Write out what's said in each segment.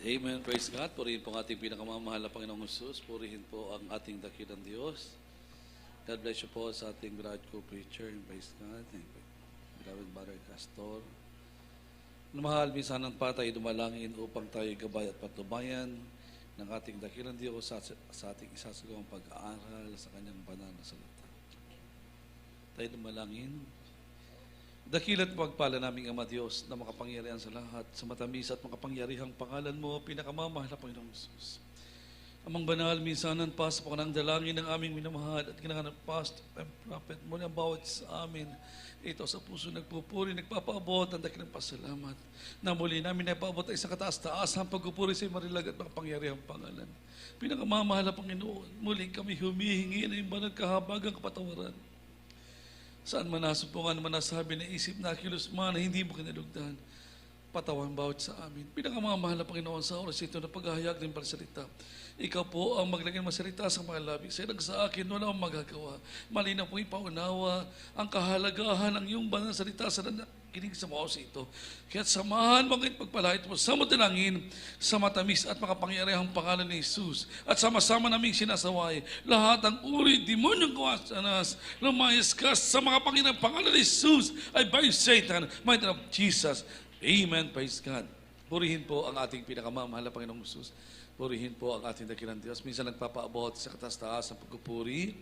Amen. Praise God. Purihin po ang ating pinakamamahal na Panginoong Jesus. Purihin po ang ating dakilang Diyos. God bless you po sa ating beloved co-preacher. Praise God. Beloved Brother Castor. Mahal, minsan ng patay dumalangin upang tayo gabay at patnubayan ng ating dakilang Diyos sa ating isasagawang pag-aaral sa kanyang banal na salita. Tayo dumalangin. Dakilat pagpala naming Ama Diyos na makapangyarihan sa lahat, sa matamis at makapangyarihang pangalan mo, pinakamamahal na Panginoong Jesus. Amang banal, minsanan pa sa panganang dalangin ng aming minamahal at kinanganan past and prophet mo na bawat sa amin. Ito sa puso nagpupuri, nagpapaabot ang dakilang pasalamat na muli namin naipaabot ay sa kataas-taas ang pagpupuri sa marilag at makapangyarihang pangalan. Pinakamamahal na Panginoon, muli kami humihingi ng banal kahabagang kapatawaran. Saan man nasumpungan, man nasabi na isip na kilos man na hindi mo kinalugdan, patawan bawat sa amin. Pinakamamahal na Panginoon sa oras ito na paghahayag ng pagsalita. Ikaw po ang maglagay masalita sa mga labi. Sa sa akin, wala akong magagawa. Malinaw po ipaunawa ang kahalagahan ng iyong banal salita sa kinig sa mga oras ito. Kaya't samahan mo ngayon pagpalahit mo sa matalangin, sa matamis at makapangyarihang pangalan ni Jesus. At sama-sama naming sinasaway lahat ang uri, demonyong kawasanas, lumayas ka sa mga Panginoong pangalan ni Jesus ay by Satan, mighty name of Jesus. Amen. Praise God. Purihin po ang ating pinakamamahal na Panginoong Jesus. Purihin po ang ating dakilang Diyos. Minsan nagpapaabot sa kataas-taas ang pagpupuri,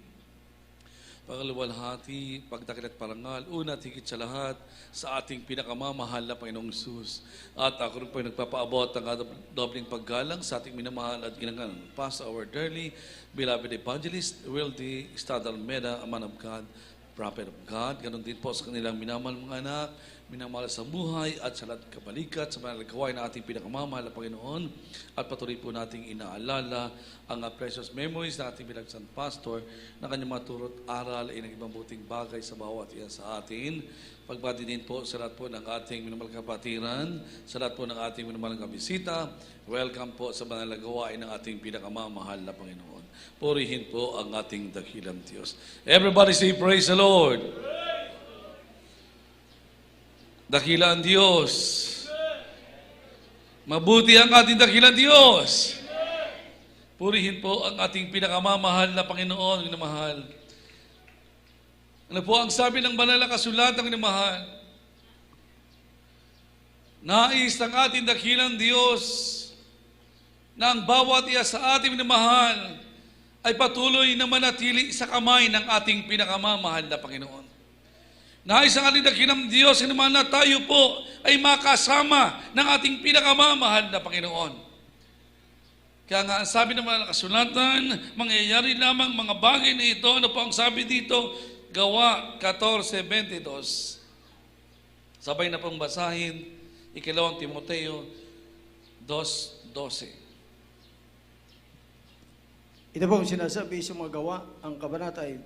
pangaluwalhati, pagdakil at parangal, una at higit sa lahat sa ating pinakamamahal na Panginoong Jesus. At ako rin po ay nagpapaabot ang dobling paggalang sa ating minamahal at ginangan. Pastor our dearly beloved evangelist, Wildy Stadalmeda, a man of God, prophet of God. Ganon din po sa kanilang minamahal mga anak, minamahal sa buhay at sa lahat kabalikat sa mga gawain na ating pinakamamahal na Panginoon. At patuloy po nating inaalala ang precious memories na ating binagsan pastor na kanyang maturot aral ay naging mabuting bagay sa bawat isa sa atin. Pagbati din po sa lahat po ng ating minamahal kapatiran, sa lahat po ng ating minamahal kabisita. Welcome po sa mga gawain ng ating pinakamamahal na Panginoon. Purihin po ang ating dakilang Diyos. Everybody say praise the Lord. Dakila ang Diyos. Mabuti ang ating dakilang Diyos. Purihin po ang ating pinakamamahal na Panginoon, minamahal. Ano po ang sabi ng banal na kasulatan, minamahal? Nais ng ating dakilang Diyos na ang bawat isa sa ating minamahal ay patuloy na manatili sa kamay ng ating pinakamamahal na Panginoon. Nais ang ating dakilang Diyos naman na tayo po ay makasama ng ating pinakamamahal na Panginoon. Kaya nga, ang sabi ng mga kasulatan, mangyayari lamang mga bagay na ito. Ano po ang sabi dito? Gawa 14:22. Sabay na pong basahin, 2 Timoteo 2:12. Ito pong sinasabi sa mga gawa, ang kabanata ay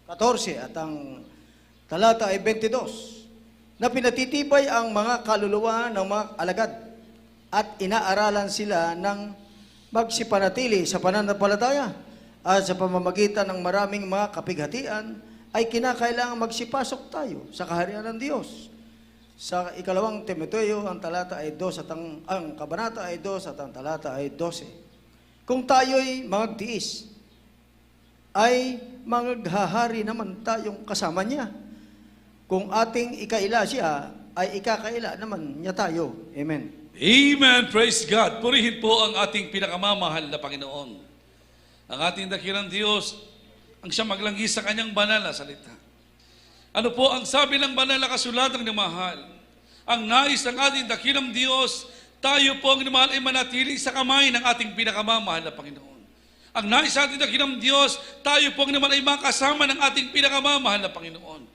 14 at ang talata ay 22, na pinatitibay ang mga kaluluwa ng mga alagad at inaaralan sila ng magsipanatili sa pananampalataya at sa pamamagitan ng maraming mga kapighatian ay kinakailangan magsipasok tayo sa kaharian ng Diyos. Sa 2 Timoteo, ang talata ay 2 at ang kabanata ay 2 at ang talata ay 12. Kung tayo'y magtiis, ay maghahari naman tayong kasama niya. Kung ating ikaila siya, ay ikakaila naman niya tayo. Amen. Amen. Praise God. Purihin po ang ating pinakamamahal na Panginoon. Ang ating dakilang Diyos, ang siya maglanggi sa kanyang banal na salita. Ano po ang sabi ng banal na kasulatan ng mahal? Ang nais ng ating dakilang Diyos, tayo po ang minamahal ay manatili sa kamay ng ating pinakamamahal na Panginoon. Ang nais sa ating dakilang Diyos, tayo po ang minamahal ay makasama ng ating pinakamamahal na Panginoon.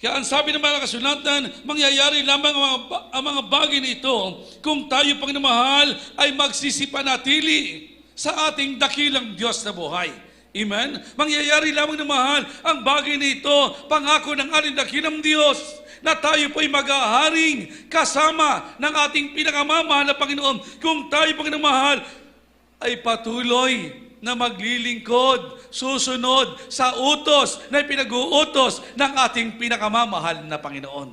Kaya ang sabi ng mga kasulatan, mangyayari lamang ang mga bagay nito kung tayo pang minamahal ay magsisipanatili sa ating dakilang Diyos na buhay. Amen? Mangyayari lamang ng mahal ang bagay nito, pangako ng ating dakilang Diyos, na tayo po'y mag-aharing kasama ng ating pinakamamahal na Panginoon kung tayo pang mahal ay patuloy na maglilingkod, susunod sa utos na pinag-uutos ng ating pinakamamahal na Panginoon.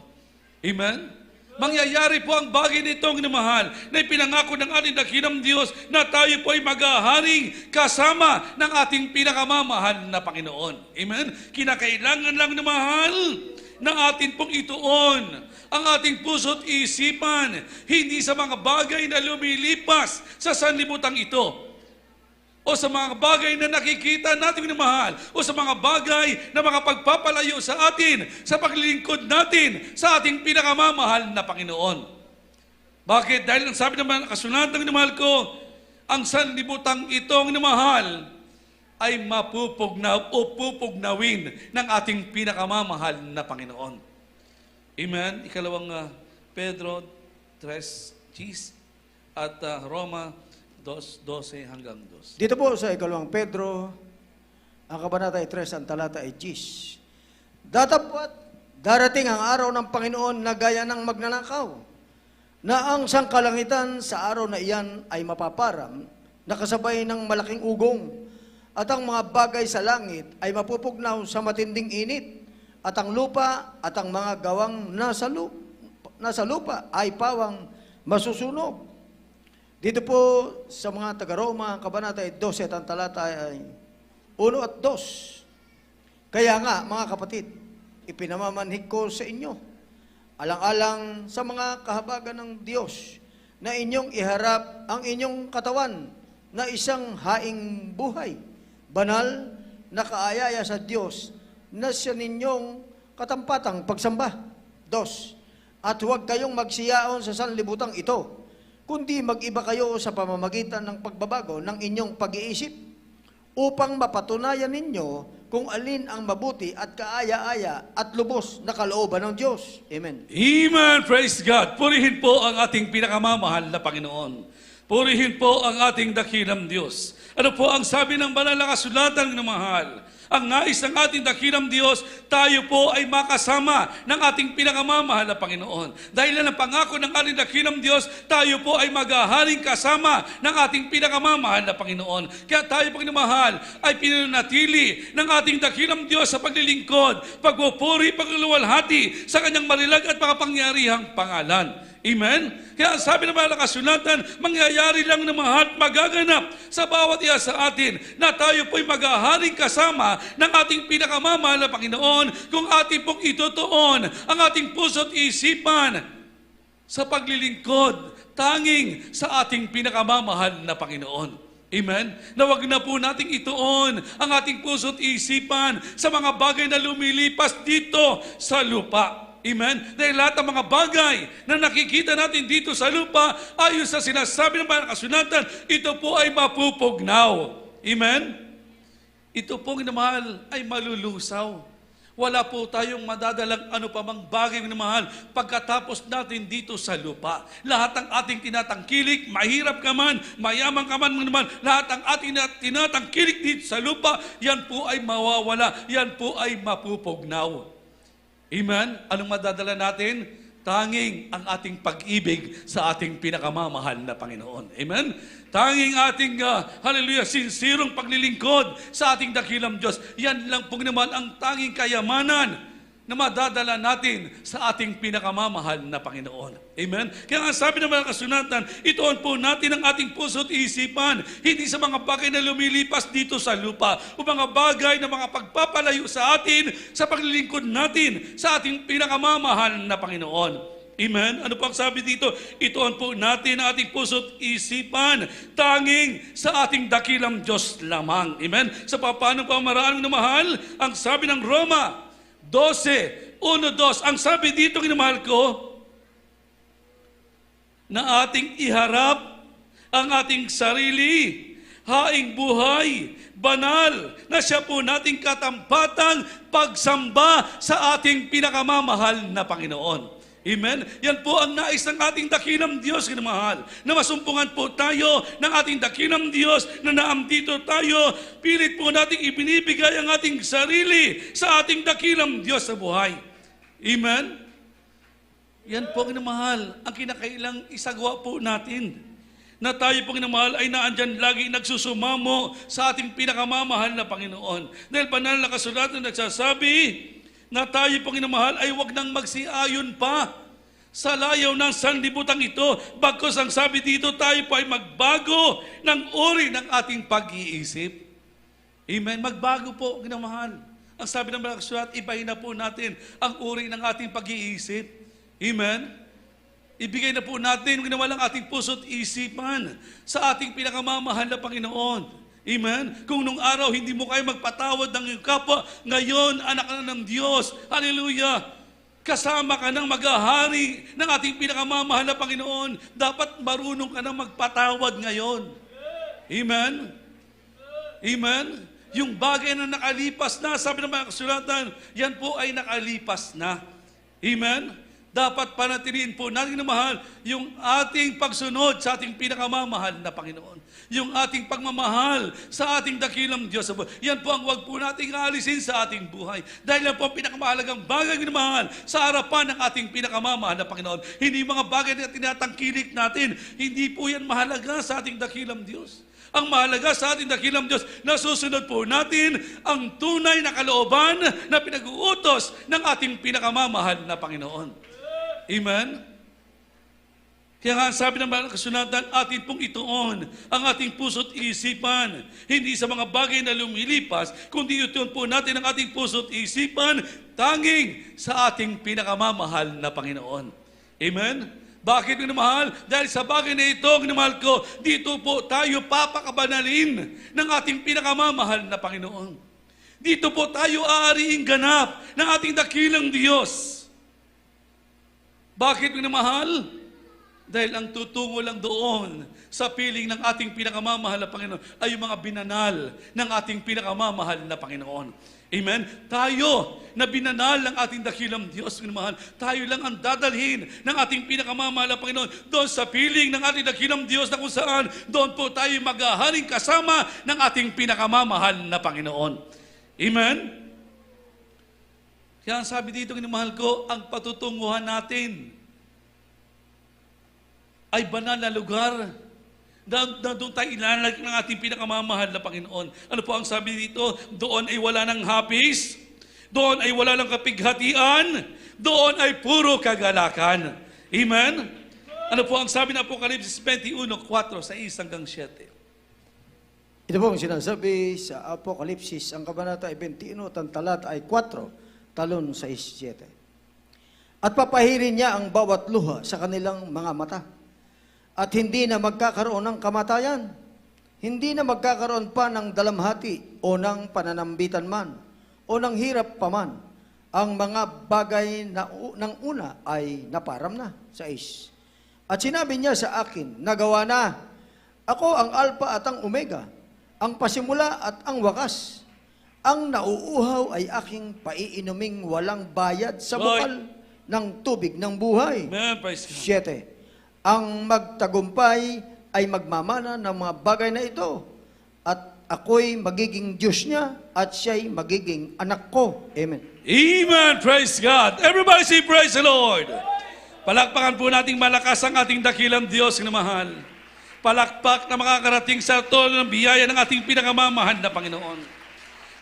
Amen? Mangyayari po ang bagay nitong minamahal na ipinangako ng ating dakilang Diyos na tayo po ay maghaharing kasama ng ating pinakamamahal na Panginoon. Amen? Kinakailangan lang na mahal na atin pong ituon ang ating puso't isipan, hindi sa mga bagay na lumilipas sa sanlibutan ito, o sa mga bagay na nakikita natin na mahal, o sa mga bagay na makapagpapalayo sa atin, sa paglilingkod natin sa ating pinakamamahal na Panginoon. Bakit? Dahil ang sabi naman, kasulatan ng mahal ko, ang sanlibutang itong namahal ay mapupugnaw o pupugnawin ng ating pinakamamahal na Panginoon. Amen? Ikalawang Pedro 3:10 at Roma 2:12 hanggang 2. Dito po sa ikalawang Pedro, ang kabanata ay 3, ang talata ay 10. Datapwat darating ang araw ng Panginoon na gaya ng magnanakaw, na ang sangkalangitan sa araw na iyan ay mapaparam, nakasabay ng malaking ugong, at ang mga bagay sa langit ay mapupugnaw sa matinding init, at ang lupa at ang mga gawang nasa lupa ay pawang masusunog. Dito po sa mga taga-Roma, ang kabanata ay 12 at ang talata ay 1 at 2. Kaya nga, mga kapatid, ipinamamanhik ko sa inyo, alang-alang sa mga kahabagan ng Diyos, na inyong iharap ang inyong katawan na isang haing buhay, banal na kaayaya sa Diyos, na siya ninyong katampatang pagsamba. 2. At huwag kayong magsiyaon sa sanlibutang ito, kundi mag-iba kayo sa pamamagitan ng pagbabago ng inyong pag-iisip, upang mapatunayan ninyo kung alin ang mabuti at kaaya-aya at lubos na kalooban ng Diyos. Amen. Amen! Praise God! Purihin po ang ating pinakamamahal na Panginoon. Purihin po ang ating dakilang Diyos. Ano po ang sabi ng banal na kasulatan ng mahal? Ang nais ng ating dakilang Diyos, tayo po ay makasama ng ating pinakamamahal na Panginoon. Dahil ang pangako ng ating dakilang Diyos, tayo po ay maghaharing kasama ng ating pinakamamahal na Panginoon. Kaya tayo pong minamahal ay pinanatili ng ating dakilang Diyos sa paglilingkod, pagpupuri, pagluluwalhati sa kanyang marilag at makapangyarihang pangalan. Amen? Kaya sabi ng mga kasulatan, mangyayari lang na mahal magaganap sa bawat isa sa atin na tayo po'y maghaharing kasama ng ating pinakamamahal na Panginoon kung ating pong itutuon ang ating puso't isipan sa paglilingkod tanging sa ating pinakamamahal na Panginoon. Amen? Na wag na po nating ituon ang ating puso't isipan sa mga bagay na lumilipas dito sa lupa. Amen? Dahil lahat ng mga bagay na nakikita natin dito sa lupa, ayon sa sinasabi ng mga kasulatan, ito po ay mapupugnaw. Amen? Ito pong minamahal ay malulusaw. Wala po tayong madadalang ano pa mang bagay minamahal pagkatapos natin dito sa lupa. Lahat ng ating tinatangkilik, mahirap ka man, mayaman ka man minamahal, lahat ng ating tinatangkilik dito sa lupa, yan po ay mawawala, yan po ay mapupugnaw. Amen? Anong madadala natin? Tanging ang ating pag-ibig sa ating pinakamamahal na Panginoon. Amen? Tanging ating, hallelujah, sinsirong paglilingkod sa ating dakilang Diyos. Yan lang po naman ang tanging kayamanan na madadala natin sa ating pinakamamahal na Panginoon. Amen? Kaya nga sabi ng mga kasulatan, ituon po natin ang ating puso't isipan, hindi sa mga bagay na lumilipas dito sa lupa, o mga bagay na mga pagpapalayo sa atin, sa paglilingkod natin sa ating pinakamamahal na Panginoon. Amen? Ano po ang sabi dito? Ituon po natin ang ating puso't isipan, tanging sa ating dakilang Diyos lamang. Amen? Sa paano pamaraan na mahal, ang sabi ng Roma 12, 1-2, ang sabi dito, kinamahal ko, na ating iharap ang ating sarili, haing buhay, banal, na siya po nating katampatang pagsamba sa ating pinakamamahal na Panginoon. Amen? Yan po ang nais ng ating dakilang Diyos, kinamahal, na masumpungan po tayo ng ating dakilang Diyos, na naandito tayo, pilit po nating ibinibigay ang ating sarili sa ating dakilang Diyos sa buhay. Amen? Yan po, kinamahal, ang kinakailang isagawa po natin, na tayo po, kinamahal, ay naandyan lagi nagsusumamo sa ating pinakamamahal na Panginoon. Dahil banal na kasulatan nagsasabi, na tayo pong inamahal ay wag nang magsiayon pa sa layaw ng sanlibutan ito. Bagkus ang sabi dito, tayo po ay magbago ng uri ng ating pag-iisip. Amen. Magbago po, ginamahal. Ang sabi ng mga kasulat, ibahin na po natin ang uri ng ating pag-iisip. Amen. Ibigay na po natin, ginamahal, ang ating puso't isipan sa ating pinakamamahal na Panginoon. Amen. Kung nung araw hindi mo kayo magpatawad ng iyong kapwa, ngayon anak ka na ng Diyos. Hallelujah. Kasama ka ng maghahari ng ating pinakamamahal na Panginoon. Dapat marunong ka na magpatawad ngayon. Amen? Amen? Yung bagay na nakalipas na, sabi ng mga kasulatan, yan po ay nakalipas na. Amen? Dapat panatiliin po natin na mahal yung ating pagsunod sa ating pinakamamahal na Panginoon. Yung ating pagmamahal sa ating dakilang Diyos. Yan po ang huwag po nating aalisin sa ating buhay. Dahil yan po ang pinakamahalagang bagay na mahal sa harapan ng ating pinakamamahal na Panginoon. Hindi mga bagay na tinatangkilik natin. Hindi po yan mahalaga sa ating dakilang Diyos. Ang mahalaga sa ating dakilang Diyos, nasusunod po natin ang tunay na kalooban na pinag-uutos ng ating pinakamamahal na Panginoon. Amen? Kaya nga sabi ng mga kasunatan, atin pong ituon ang ating puso't isipan. Hindi sa mga bagay na lumilipas, kundi ituon po natin ang ating puso't isipan tanging sa ating pinakamamahal na Panginoon. Amen? Bakit minamahal? Dahil sa bagay na ito, minamahal ko, dito po tayo papakabanalin ng ating pinakamamahal na Panginoon. Dito po tayo aariing ganap ng ating dakilang Diyos. Bakit minamahal? Dahil ang tutungo lang doon sa piling ng ating pinakamamahal na Panginoon ay yung mga binanal ng ating pinakamamahal na Panginoon. Amen? Tayo na binanal ng ating dakilang Diyos, minamahal, tayo lang ang dadalhin ng ating pinakamamahal na Panginoon doon sa piling ng ating dakilang Diyos na kung saan doon po tayo maghaharing kasama ng ating pinakamamahal na Panginoon. Amen? Kaya ang sabi dito, minamahal ko, ang patutunguhan natin ay banal na lugar na doon tayo ilalagay ng ating pinakamamahal na Panginoon. Ano po ang sabi dito? Doon ay wala ng hapis, doon ay wala ng kapighatian, doon ay puro kagalakan. Amen? Ano po ang sabi ng Apokalipsis 21:4, 6 hanggang 7? Ito po ang sinasabi sa Apokalipsis, ang kabanata ay 21, ang talata ay 4, talon 6-7. At papahirin niya ang bawat luha sa kanilang mga mata. At hindi na magkakaroon ng kamatayan. Hindi na magkakaroon pa ng dalamhati o ng pananambitan man o ng hirap pa man. Ang mga bagay na ng una ay naparam na. 6. At sinabi niya sa akin, nagawa na. Ako ang Alpha at ang Omega, ang pasimula at ang wakas. Ang nauuhaw ay aking paiinuming walang bayad sa bukal ng tubig ng buhay. Amen. Praise God. 7. Ang magtagumpay ay magmamana ng mga bagay na ito. At ako'y magiging Diyos niya at siya'y magiging anak ko. Amen. Amen. Praise God. Everybody say praise the Lord. Palakpakan po nating malakas ang ating dakilang Diyos na mahal. Palakpak na makakarating sa tono ng biyaya ng ating pinakamamahal na Panginoon.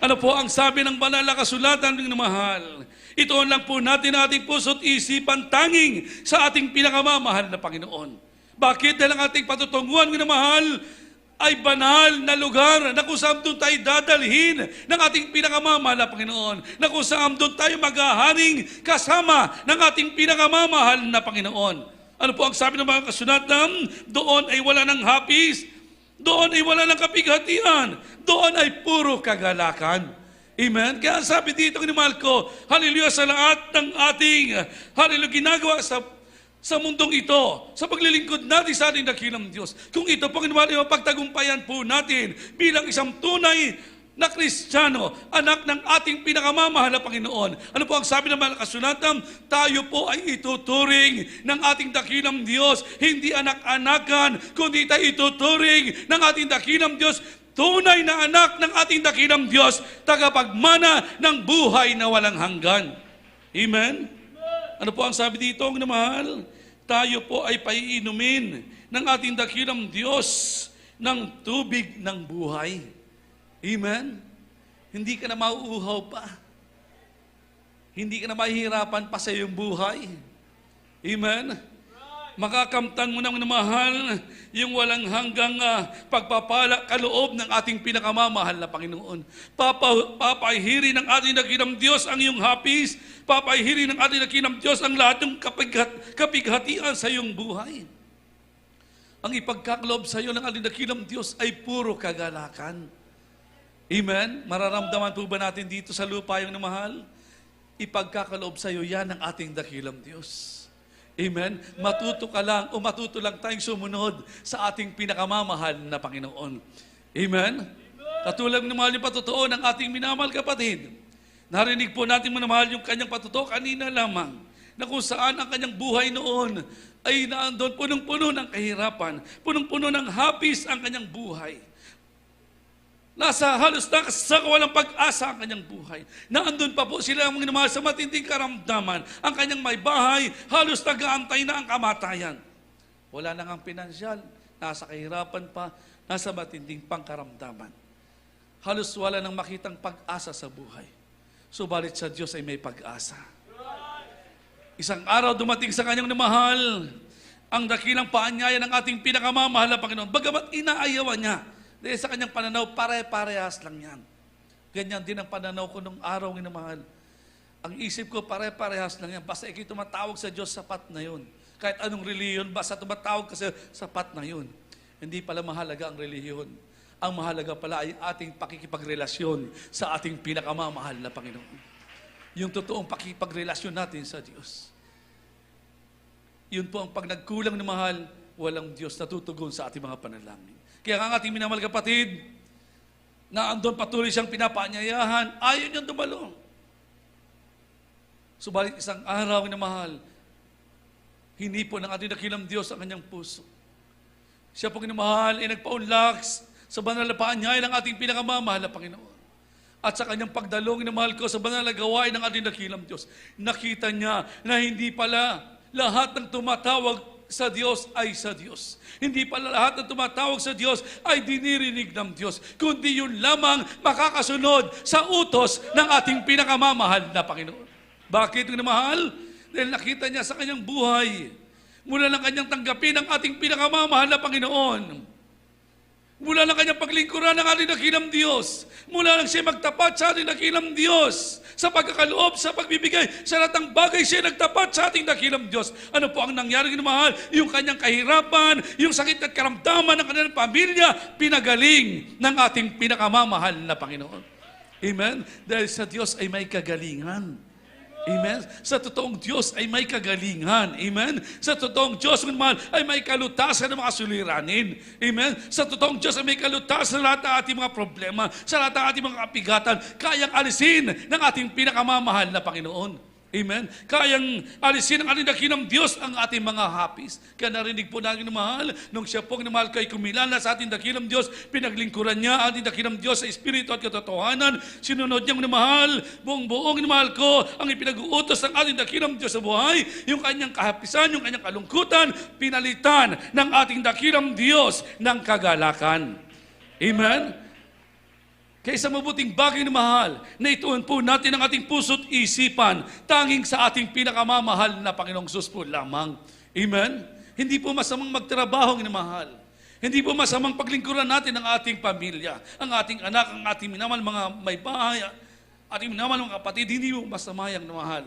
Ano po ang sabi ng banal na kasulatan ng mahal? Itoon lang po natin ating puso't isipan tanging sa ating pinakamamahal na Panginoon. Bakit? Dahil ang ating patutunguhan ng mahal ay banal na lugar na kung saan doon tayo dadalhin ng ating pinakamamahal na Panginoon. Na kung saan doon tayo maghaharing kasama ng ating pinakamamahal na Panginoon. Ano po ang sabi ng mga kasulatan? Doon ay wala ng hapis, doon ay wala ng kapighatian, doon ay puro kagalakan. Amen? Kaya sabi dito, kinimahal ko, hallelujah sa lahat ng ating, hallelujah, ginagawa sa mundong ito, sa paglilingkod natin sa ating dakilang Diyos. Kung ito po, kinimahal, yung pagtagumpayan po natin bilang isang tunay na Kristiyano, anak ng ating pinakamamahal na Panginoon. Ano po ang sabi ng mga kasulatan? Tayo po ay ituturing ng ating dakilang Diyos, hindi anak-anakan, kundi tayo ituturing ng ating dakilang Diyos, tunay na anak ng ating dakilang Diyos, tagapagmana ng buhay na walang hanggan. Amen? Ano po ang sabi dito, ang namahal? Tayo po ay paiinumin ng ating dakilang Diyos ng tubig ng buhay. Amen? Hindi ka na mauuhaw pa. Hindi ka na mahihirapan pa sa iyong buhay. Amen? Makakamtan mo ng minamahal yung walang hanggang pagpapala kaloob ng ating pinakamamahal na Panginoon. Papahiri ng ating dakilang Diyos ang iyong hapis. Papahiri ng ating dakilang Diyos ang lahat ng kapighatian sa iyong buhay. Ang ipagkakaloob sa iyo ng ating dakilang Diyos ay puro kagalakan. Amen? Mararamdaman po ba natin dito sa lupa yung namahal? Ipagkakaloob sa iyo yan ng ating dakilang Diyos. Amen? Matuto ka lang o matuto lang tayong sumunod sa ating pinakamamahal na Panginoon. Amen? Katulad ng mahal yung patutuo ng ating minamahal kapatid. Narinig po natin minamahal yung kanyang patutuo kanina lamang na kung saan ang kanyang buhay noon ay naandun punong-puno ng kahirapan, punong-puno ng hapis ang kanyang buhay. Nasa halos sa walang pag-asa ang kanyang buhay. Naandun pa po sila ang minamahal sa matinding karamdaman. Ang kanyang may bahay, halos nag-aantay na ang kamatayan. Wala na ngang pinansyal, nasa kahirapan pa, nasa matinding pangkaramdaman. Halos wala nang makitang pag-asa sa buhay. Subalit sa Diyos ay may pag-asa. Isang araw dumating sa kanyang namahal ang dakilang paanyaya ng ating pinakamamahal na Panginoon. Bagamat inaayawan niya, dahil sa kanyang pananaw, pare-parehas lang yan. Ganyan din ang pananaw ko nung araw ng namahal. Ang isip ko, pare-parehas lang yan. Basta ikay tumatawag sa Diyos, sapat na yun. Kahit anong reliyon, basta tumatawag ka sa sapat na yun. Hindi pala mahalaga ang reliyon. Ang mahalaga pala ay ating pakikipagrelasyon sa ating pinakamamahal na Panginoon. Yung totoong pakikipagrelasyon natin sa Diyos. Yun po ang pag nagkulang na mahal, walang Diyos na tutugon sa ating mga panalangin. Kaya ang ating minamahal kapatid, na andon patuloy siyang pinapaanyayahan, ayaw niyang dumalo. Subalit isang araw na mahal, hindi po ng ating dakilang Diyos ang kanyang puso. Siya pong minamahal ay nagpaunlak sa banal na paanyaya ng ating pinakamamahal na Panginoon. At sa kanyang pagdalong na mahal ko sa banal na gawain ng ating dakilang Diyos, nakita niya na hindi pala lahat ng tumatawag sa Diyos ay sa Diyos. Hindi pala lahat ng tumatawag sa Diyos ay dinirinig ng Diyos, kundi yun lamang makakasunod sa utos ng ating pinakamamahal na Panginoon. Bakit yung mahal? Dahil nakita niya sa kanyang buhay, mula ng kanyang tanggapin ang ating pinakamamahal na Panginoon. Mula ng kanyang paglingkuran ng ating dakilang Diyos. Mula lang siya magtapat sa ating dakilang Diyos. Sa pagkakaloob, sa pagbibigay, sa lahat ng bagay siya nagtapat sa ating dakilang Diyos. Ano po ang nangyari ng mahal? Yung kanyang kahirapan, yung sakit at karamdaman ng kanyang pamilya, pinagaling ng ating pinakamamahal na Panginoon. Amen? Dahil sa Diyos ay may kagalingan. Amen? Sa totoong Diyos ay may kagalingan. Amen? Sa totoong Diyos, mahal, ay may kalutasan ng mga suliranin. Amen? Sa totoong Diyos ay may kalutasan sa lahat ng ating mga problema, sa lahat ng ating mga kapigatan, kayang alisin ng ating pinakamamahal na Panginoon. Amen? Kayang alisin ng ating dakilang Diyos ang ating mga hapis. Kaya narinig po natin ng mahal, nung siya pong namahal kay kumilala sa ating dakilang Diyos, pinaglingkuran niya ating dakilang Diyos sa Espiritu at katotohanan. Sinunod niyang namahal, buong namahal ko, ang ipinag-uutos ng ating dakilang Diyos sa buhay, yung kanyang kahapisan, yung kanyang kalungkutan, pinalitan ng ating dakilang Diyos ng kagalakan. Amen? Kaya sa mabuting bagay na mahal, na ituon po natin ang ating puso't isipan, tanging sa ating pinakamamahal na Panginoong Sus po lamang. Amen? Hindi po masamang magtrabaho na mahal. Hindi po masamang paglingkuran natin ang ating pamilya, ang ating anak, ang ating minamahal mga may bahay, ating minamahal mga kapatid, hindi po masamayang na mahal.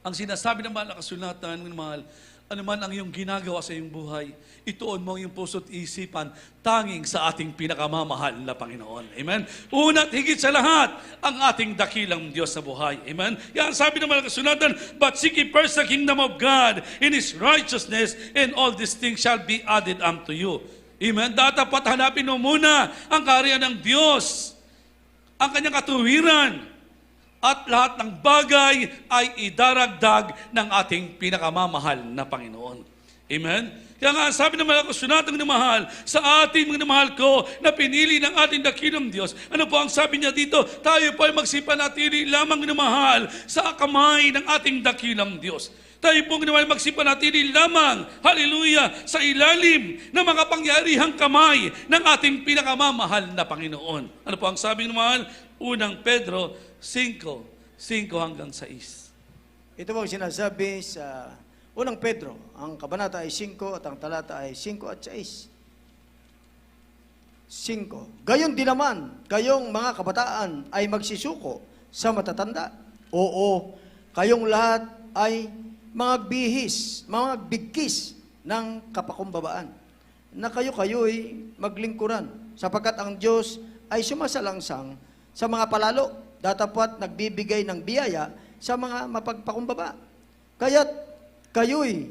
Ang sinasabi ng mahal na kasulatan ng mahal, ano man ang iyong ginagawa sa iyong buhay, ituon mo ang iyong puso't isipan tanging sa ating pinakamamahal na Panginoon. Amen? Una at higit sa lahat, ang ating dakilang Diyos sa buhay. Amen? Yan, sabi ng mga kasulatan, but seek ye first the kingdom of God in His righteousness, and all these things shall be added unto you. Amen? Dapat hanapin mo muna ang kaharian ng Diyos, ang kanyang katuwiran, at lahat ng bagay ay idaragdag ng ating pinakamamahal na Panginoon. Amen? Kaya nga, sabi ng mga kasunatang namahal, sa ating mga namahal ko na pinili ng ating dakilang Diyos. Ano po ang sabi niya dito? Tayo po ay magsipanatili lamang namahal sa kamay ng ating dakilang Diyos. Tayo pong naman magsipanatili lamang, hallelujah, sa ilalim ng mga pangyarihang kamay ng ating pinakamamahal na Panginoon. Ano po ang sabi ng mahal? Unang Pedro 5:5 hanggang 6. Ito po sinasabi sa Unang Pedro, ang kabanata ay 5 at ang talata ay 5 at 6. 5. Gayon din naman, kayong mga kabataan ay magsisuko sa matatanda. Oo, kayong lahat ay mga bihis, mga bigkis ng kapakumbabaan, na kayo'y maglingkuran, sapagkat ang Diyos ay sumasalangsang sa mga palalo, datapwat nagbibigay ng biyaya sa mga mapagpakumbaba. Kaya't kayo'y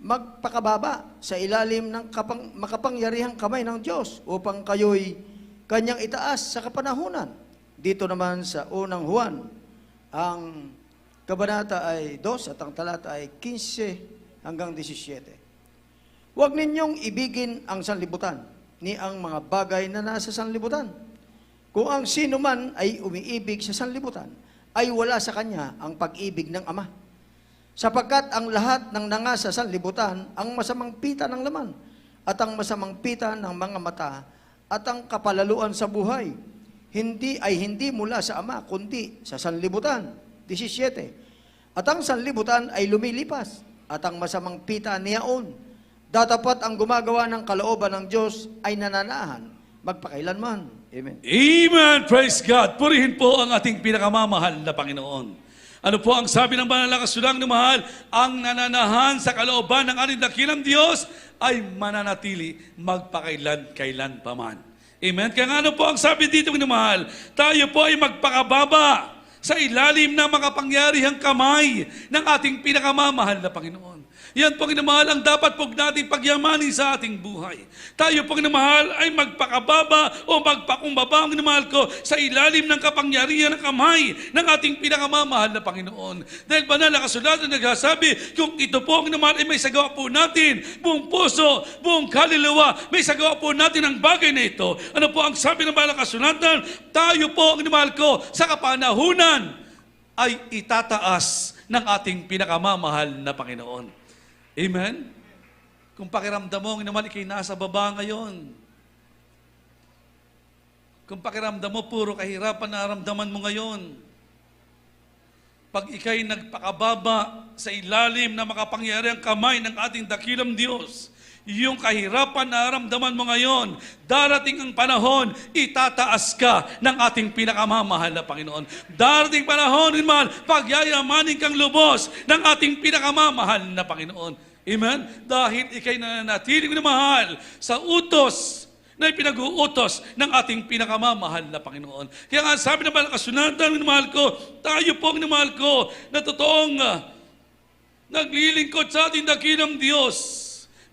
magpakababa sa ilalim ng makapangyarihang kamay ng Diyos upang kayo'y kanyang itaas sa kapanahunan. Dito naman sa unang Juan, ang kabanata ay 2 at ang talata ay 15 hanggang 17. Huwag ninyong ibigin ang sanlibutan, ni ang mga bagay na nasa sanlibutan. Kung ang sino man ay umiibig sa sanlibutan, ay wala sa kanya ang pag-ibig ng Ama. Sapagkat ang lahat ng nangasa sa sanlibutan, ang masamang pita ng laman, at ang masamang pita ng mga mata, at ang kapalaluan sa buhay, hindi mula sa Ama, kundi sa sanlibutan. 17. At ang sanlibutan ay lumilipas, at ang masamang pita niyaon. Datapat ang gumagawa ng kalooban ng Diyos ay nananahan magpakailanman. Amen. Amen! Praise God! Purihin po ang ating pinakamamahal na Panginoon. Ano po ang sabi ng banal na kasulang na mahal? Ang nananahan sa kalooban ng ating dakilang Diyos ay mananatili magpakailan-kailan pa man. Amen? Kaya nga ano po ang sabi dito ng mahal? Tayo po ay magpakababa sa ilalim ng makapangyarihang kamay ng ating pinakamamahal na Panginoon. Yan po, Ginamahal, ang dapat po natin pagyamanin sa ating buhay. Tayo po, Ginamahal, ay magpakababa o magpakumbaba, Ginamahal ko, sa ilalim ng kapangyarihan ng kamay ng ating pinakamamahal na Panginoon. Dahil banal na kasulatan nagsasabi, kung ito po, Ginamahal, ay may sagawa po natin, buong puso, buong kaluluwa, may sagawa po natin ang bagay na ito. Ano po ang sabi ng banal na kasulatan? Tayo po, Ginamahal ko, sa kapanahunan ay itataas ng ating pinakamamahal na Panginoon. Amen? Kung pakiramdam mo, naman ikay nasa baba ngayon. Kung pakiramdam mo, puro kahirapan na naramdaman mo ngayon. Pag ikay nagpakababa sa ilalim na makapangyariang kamay ng ating dakilang Diyos, yung kahirapan na naramdaman mo ngayon, darating ang panahon, itataas ka ng ating pinakamamahal na Panginoon. Darating panahon, mahal, pagyayamanin kang lubos ng ating pinakamamahal na Panginoon. Amen? Dahil ikay nananatiling na mahal sa utos na ipinag-uutos ng ating pinakamamahal na Panginoon. Kaya nga sabi ng banal na kasulatan, minamahal ko, tayo po, minamahal ko, na totoong naglilingkod sa ating dakilang Diyos.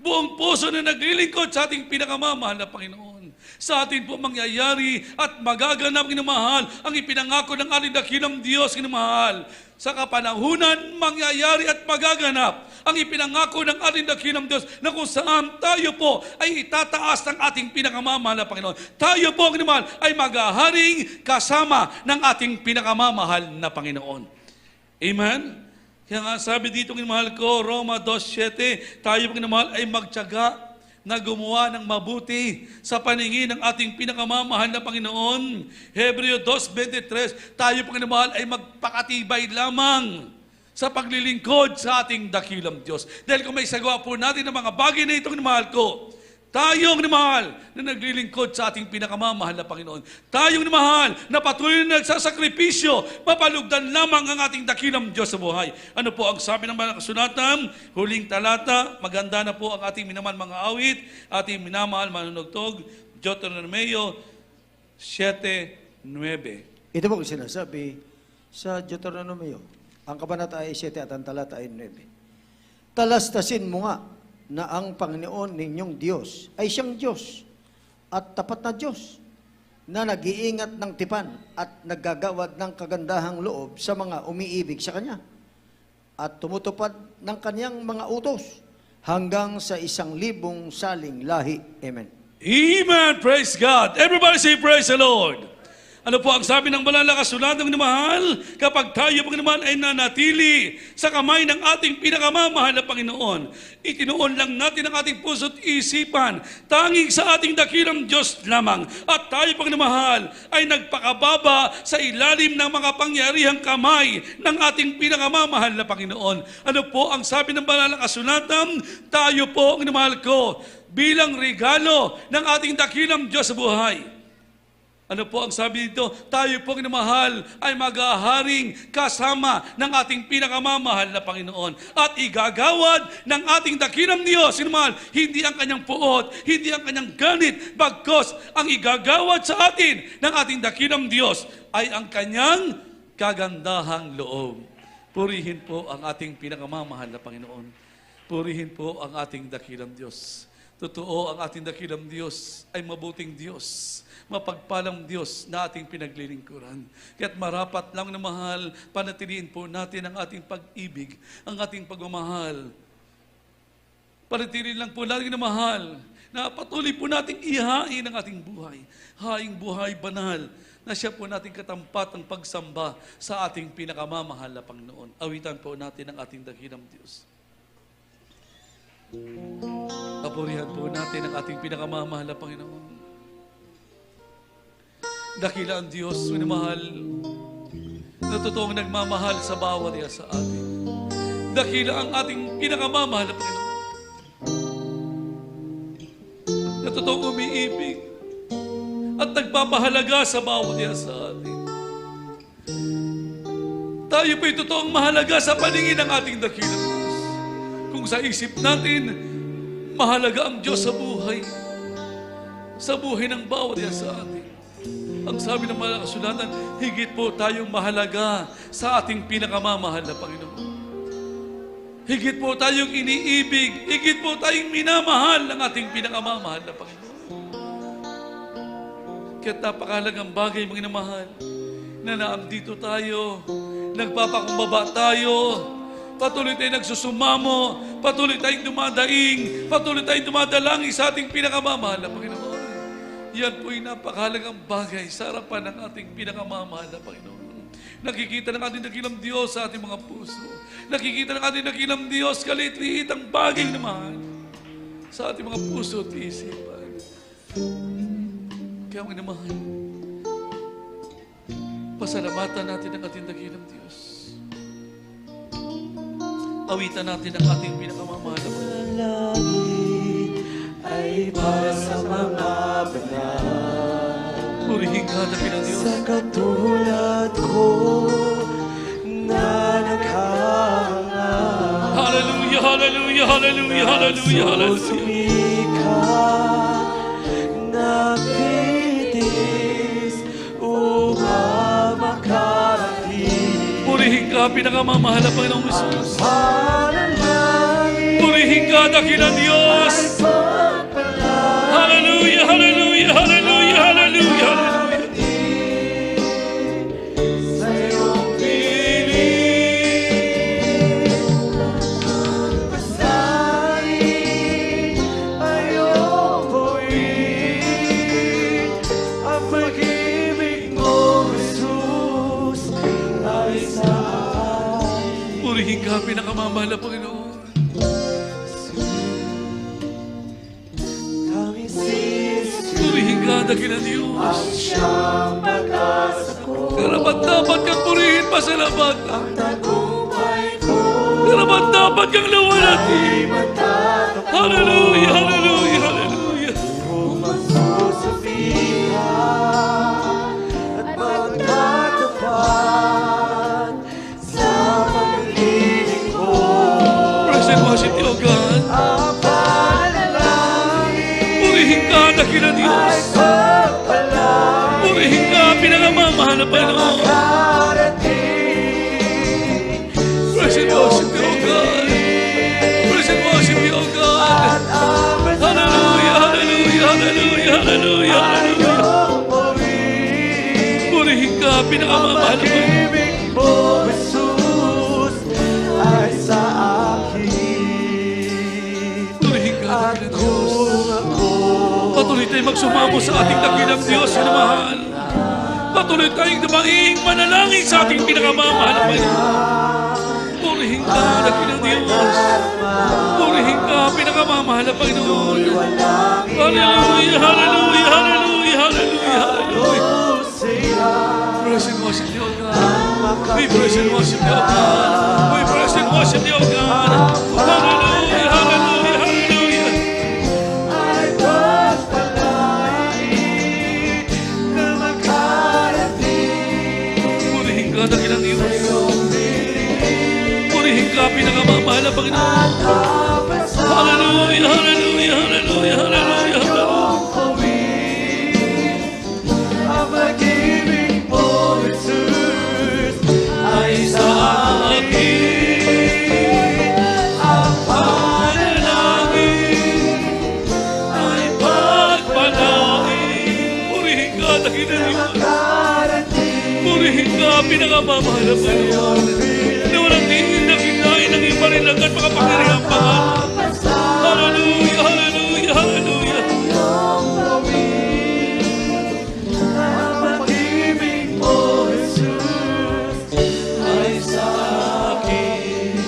Buong puso na naglilingkod sa ating pinakamamahal na Panginoon. Sa atin po mangyayari at magaganap, ginamahal, ang ipinangako ng ating dakilang Diyos, ginamahal. Sa kapanahunan, mangyayari at magaganap ang ipinangako ng ating dakilang Diyos na kung saan tayo po ay itataas ng ating pinakamamahal na Panginoon. Tayo po, ginamahal, ay maghaharing kasama ng ating pinakamamahal na Panginoon. Amen? Kaya nga sabi dito, ginamahal ko, Roma 2:7, tayo pong ginamahal ay magtiyaga na gumawa ng mabuti sa paningin ng ating pinakamamahal na Panginoon. Hebreo 2:23, tayo pong ginamahal ay magpakatibay lamang sa paglilingkod sa ating dakilang Diyos. Dahil kung may sagawa po natin ng mga bagay na itong ginamahal ko, tayong namahal na naglilingkod sa ating pinakamamahal na Panginoon. Tayong namahal na patuloy na nagsasakripisyo, mapalugdan lamang ang ating dakilang Diyos sa buhay. Ano po ang sabi ng mga kasulatan? Huling talata, maganda na po ang ating minamahal mga awit, ating minamahal manunugtog, Deuteronomio 7:9. Ito po ang sinasabi sa Deuteronomio. Ang kabanata ay 7 at ang talata ay 9. Talastasin mo nga na ang Panginoon ninyong Diyos ay siyang Diyos at tapat na Diyos na nag-iingat ng tipan at naggagawad ng kagandahang loob sa mga umiibig sa Kanya at tumutupad ng Kanyang mga utos hanggang sa 1,000 saling lahi. Amen. Amen! Praise God! Everybody say praise the Lord! Ano po ang sabi ng banal na kasulatan ng mahal? Kapag tayo Panginoon ay nanatili sa kamay ng ating pinakamamahal na Panginoon, itinuon lang natin ang ating puso't isipan, tanging sa ating dakilang Diyos lamang. At tayo Panginoon ay nagpakababa sa ilalim ng mga pangyarihang kamay ng ating pinakamamahal na Panginoon. Ano po ang sabi ng banal na kasulatan? Tayo po, ang minamahal ko, bilang regalo ng ating dakilang Diyos sa buhay. Ano po ang sabi dito? Tayo pong minamahal ay maghaharing kasama ng ating pinakamamahal na Panginoon at igagawad ng ating dakilang Diyos. Minamahal, hindi ang kanyang puot, hindi ang kanyang ganit, bagkos ang igagawad sa atin ng ating dakilang Diyos ay ang kanyang kagandahang loob. Purihin po ang ating pinakamamahal na Panginoon. Purihin po ang ating dakilang Diyos. Totoo, ang ating dakilang Diyos ay mabuting Diyos, mapagpalang Diyos na ating pinaglilingkuran. Kaya't marapat lang na mahal, panatiliin po natin ang ating pag-ibig, ang ating pagmamahal. Panatiliin lang po natin na mahal, na patuloy po nating ihain ang ating buhay. Haing buhay banal, na siya po nating katampat ang pagsamba sa ating pinakamamahal na Panginoon. Awitan po natin ang ating dakilang Diyos. Papurihan po natin ang ating pinakamamahal na Panginoon. Dakila ang Diyos, minamahal, na totoong nagmamahal sa bawat isa sa atin. Dakila ang ating pinakamamahal na Panginoon, na totoong umiibig at nagpapahalaga sa bawat isa sa atin. Tayo po'y totoong mahalaga sa paningin ng ating dakilang Diyos. Kung sa isip natin, mahalaga ang Diyos sa buhay ng bawat isa sa atin. Ang sabi ng mga kasulatan, higit po tayong mahalaga sa ating pinakamamahal na Panginoon. Higit po tayong iniibig, higit po tayong minamahal ng ating pinakamamahal na Panginoon. Kaya't napakahalagang bagay, mga minamahal, na naandito tayo, nagpapakumbaba tayo, patuloy tayong nagsusumamo, patuloy tayong dumadaing, patuloy tayong dumadalangin sa ating pinakamamahal na Panginoon. Yan po'y napakahalagang bagay sa harapan ng ating pinakamamahal na Panginoon. Nakikita ng ating dakilang Diyos sa ating mga puso. Nakikita ng ating dakilang Diyos kalit-liit ang bagay naman sa ating mga puso at isipan. Kaya mga namahal, pasalamatan natin ang ating dakilang Diyos. Awitan natin ang ating pinakamamahal na Panginoon. Langit ay para sa mga banal. Purihin ka, dakilang Diyos. Sa katulad ko na naghahanga. Hallelujah, hallelujah, hallelujah, hallelujah, hallelujah. Sumikat na pitis upang makarating. Purihin ka, pinakamamahal na Panginoong Jesus. Panalangin Purihin ka, dakilang Diyos. ay pagpalain. Hallelujah, hallelujah, hallelujah, hallelujah, hallelujah. Sa iyong piling, basahin ay iyong buuin. Ang pag-ibig mo, Jesus, ay sa akin. Purihin ka, pinakamamahal na Panginoon. Tanging si Jesus Purihin ka, dakilang Diyos. ang siyang pag-asa ko. Karapat-dapat kang purihin, pasalamatan. Ang tagumpay ko Karapat-dapat kang luwalhati. ay matatapos. Hallelujah, hallelujah, hallelujah. Kung magsusubihan at magtatapat sa pagliling ko. Praise and worship you, O God. Ang panalangin Purihin ka, dakilang Diyos. ay pagpalain. Purihin ka, pinakamamahal na Panginoon. Makarating Praise and worship you, O God. Praise and worship you, O God. at ang Hallelujah, hallelujah, hallelujah, hallelujah, hallelujah. iyong buuin. Purihin ka, pinakamamahal na Panginoon. Pag-ibig mo, Jesus, ay sa akin. Purihin ka, At dakilang Diyos. kung ako Patuloy tayo magsumamo sa ating dakilang Diyos, na mahal. Patuloy patuloy tayong dumanging manalangin sa ating pinakamamahal na Panginoon. Purihin ka, dakilang Diyos. Purihin ka, pinakamamahal na Panginoon. Hallelujah, hallelujah, hallelujah, hallelujah, hallelujah. Praise and worship you, O God. We praise and worship you, O God. We praise and worship you, O God. Hallelujah, hallelujah, hallelujah. Ay pagpalain na makarating. Purihin ka, dakilang Diyos. Purihin ka, pinakamamahal na Panginoon. Hallelujah, hallelujah, hallelujah, hallelujah, hallelujah. Ang pag-ibig mo, Jesus, ay sa akin. Ang panalangin ay Pagpalain. Purihin ka, dakilang Diyos. makarating. Purihin ka, pinakamamahal na Panginoon. Na walang tingin na kinain ng iba rin agad makapangyarihang pangalan. Hallelujah, hallelujah, hallelujah. Ang pag-ibig mo, Jesus, ay sa akin.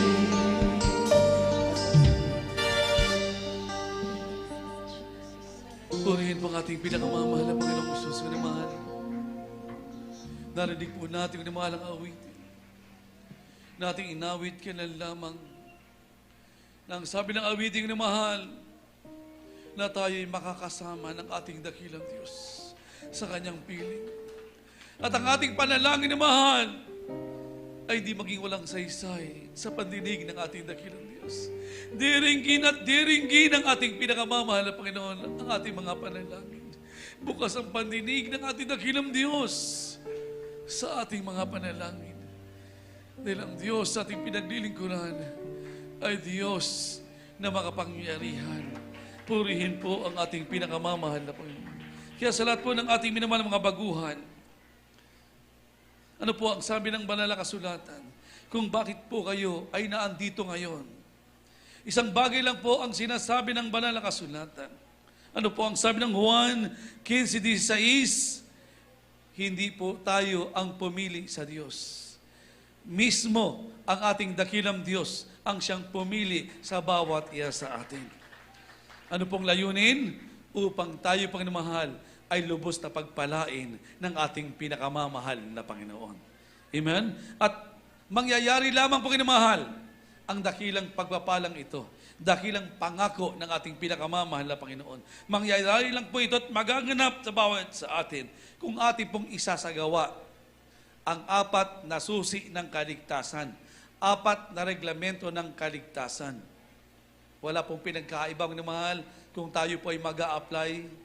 Purihin po ang ating pinakamamahal na Panginoong Hesus, minamahal. Narinig po natin minamahal ang awit. Nating inawit kailan lamang nang sabi ng awiting minamahal na tayo'y makakasama ng ating dakilang Diyos sa kanyang piling. At ang ating panalangin na mahal ay di maging walang saysay sa pandinig ng ating dakilang Diyos. Diringgin at diringgin ang ating pinakamamahal na Panginoon ang ating mga panalangin. Bukas ang pandinig ng ating dakilang Diyos sa ating mga panalangin. Dahil ang Diyos sa ating pinaglilingkuran ay Diyos na makapangyarihan. Purihin po ang ating pinakamamahal na Panginoon. Kaya sa lahat po ng ating minamahal na mga baguhan, ano po ang sabi ng banal na kasulatan? Kung bakit po kayo ay naandito ngayon. Isang bagay lang po ang sinasabi ng banal na kasulatan. Ano po ang sabi ng Juan 15:16? Hindi po tayo ang pumili sa Diyos. Mismo ang ating dakilang Diyos ang siyang pumili sa bawat isa sa atin. Ano pong layunin? Upang tayo, Panginoon, ay lubos na pagpalain ng ating pinakamamahal na Panginoon. Amen? At mangyayari lamang, Panginoon, ang dakilang pagpapalang ito. Dakilang pangako ng ating pinakamamahal na Panginoon. Mangyayari lang po ito at magaganap sa bawat sa atin kung ating pong isasagawa ang 4 na susi ng kaligtasan. 4 na reglamento ng kaligtasan. Wala pong pinagkaibang na mahal kung tayo po ay mag-a-apply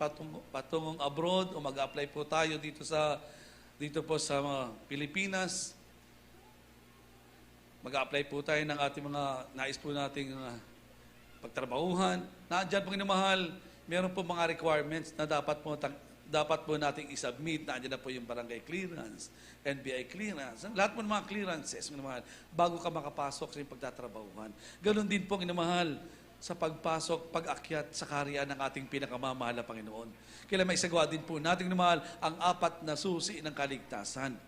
patungong abroad o mag-a-apply po tayo dito po sa Pilipinas. Mag-a-apply po tayo ng ating mga nais po nating pagtrabahuhan. Nandiyan po mahal, meron po mga requirements na dapat po nating isubmit. Nandiyan na po yung barangay clearance, NBI clearance, lahat po ng mga clearances, minamahal, bago ka makapasok sa iyong pagtatrabahuhan. Ganon din po, minamahal, sa pagpasok, pag-akyat sa kaharian ng ating pinakamamahal na Panginoon. Kaya may isagawa din po natin, minamahal, ang 4 na susi ng kaligtasan.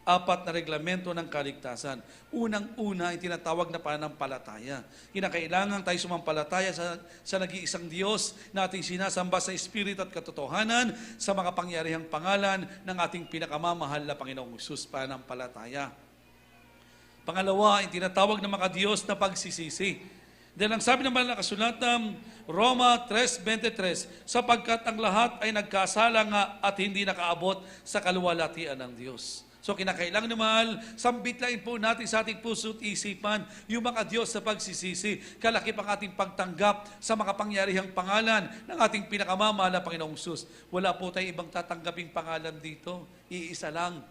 4 na reglamento ng kaligtasan. Unang-una, yung tinatawag na pananampalataya. Kinakailangan tayo sumampalataya sa nag-iisang Diyos na ating sinasamba sa Espiritu at katotohanan sa mga pangyarihang pangalan ng ating pinakamamahal na Panginoong Hesus, pananampalataya. Pangalawa, yung tinatawag na mga Diyos na pagsisisi. Dahil ang sabi naman ng kasulatan, Roma 3:23, sapagkat ang lahat ay nagkasala nga at hindi nakaabot sa kaluwalhatian ng Diyos. So kinakailangan naman, sambitlain po natin sa ating puso at isipan yung mga Diyos sa pagsisisi. Kalaki pang ating pagtanggap sa makapangyarihang pangalan ng ating pinakamamahal na Panginoong Hesus. Wala po tayong ibang tatanggaping pangalan dito. Iisa lang.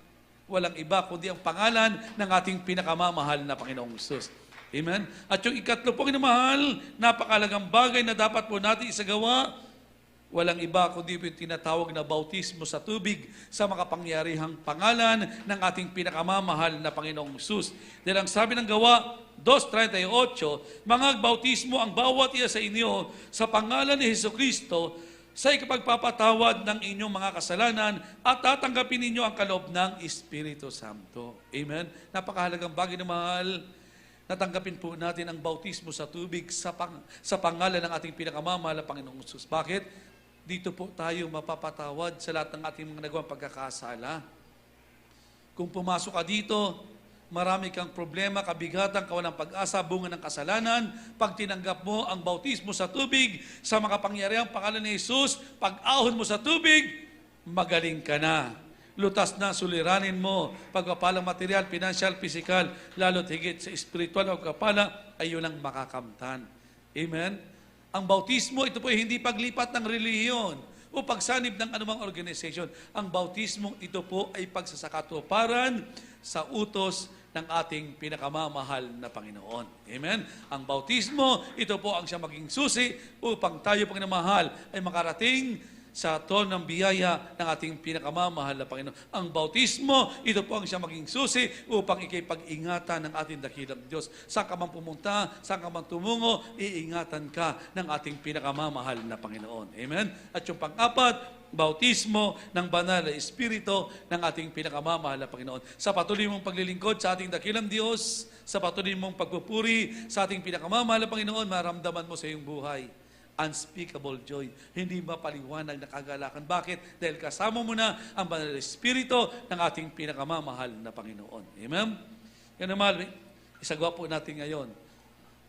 Walang iba kundi ang pangalan ng ating pinakamamahal na Panginoong Hesus. Amen? At yung ikatlo po, kinamahal, napakalagang bagay na dapat po natin isagawa, walang iba kundi yung tinatawag na bautismo sa tubig sa makapangyarihang pangalan ng ating pinakamamahal na Panginoong Hesus. Dahil ang sabi ng Gawa 2:38, mga bautismo ang bawat isa sa inyo sa pangalan ni Jesucristo sa ikapagpapatawad ng inyong mga kasalanan at tatanggapin ninyo ang kaloob ng Espiritu Santo. Amen? Napakahalagang bagay na mahal, natanggapin po natin ang bautismo sa tubig sa pangalan ng ating pinakamamahal na Panginoong Jesus. Bakit? Dito po tayo mapapatawad sa lahat ng ating mga nagawang pagkakasala. Kung pumasok ka dito, marami kang problema, kabigatan, kawalang pag-asa, bunga ng kasalanan. Pag tinanggap mo ang bautismo sa tubig, sa makapangyarihang pangalan ni Jesus, pag-ahon mo sa tubig, magaling ka na. Lutas na suliranin mo, pagpapalang material, financial, physical, lalo't higit sa spiritual o kapala, ay yun ang makakamtan. Amen? Ang bautismo, ito po ay hindi paglipat ng relihiyon o pagsanib ng anumang organization. Ang bautismo, ito po ay pagsasakatuparan sa utos ng ating pinakamamahal na Panginoon. Amen? Ang bautismo, ito po ang siya maging susi upang tayo, Panginoon, ay makarating sa ton ng biyaya ng ating pinakamamahal na Panginoon. Ang bautismo, ito po ang siya maging susi upang ikipag-ingatan ng ating dakilang Diyos. Saan ka man pumunta, saan ka man tumungo, iingatan ka ng ating pinakamamahal na Panginoon. Amen? At yung pang-apat, bautismo ng banal na Espiritu ng ating pinakamamahal na Panginoon. Sa patuloy mong paglilingkod sa ating dakilang Diyos, sa patuloy mong pagpupuri sa ating pinakamamahal na Panginoon, maramdaman mo sa iyong buhay unspeakable joy, hindi mapaliwanag na kagalakan. Bakit? Dahil kasama mo na ang banal na Espiritu ng ating pinakamamahal na Panginoon. Amen? Yan naman, isagawa po natin ngayon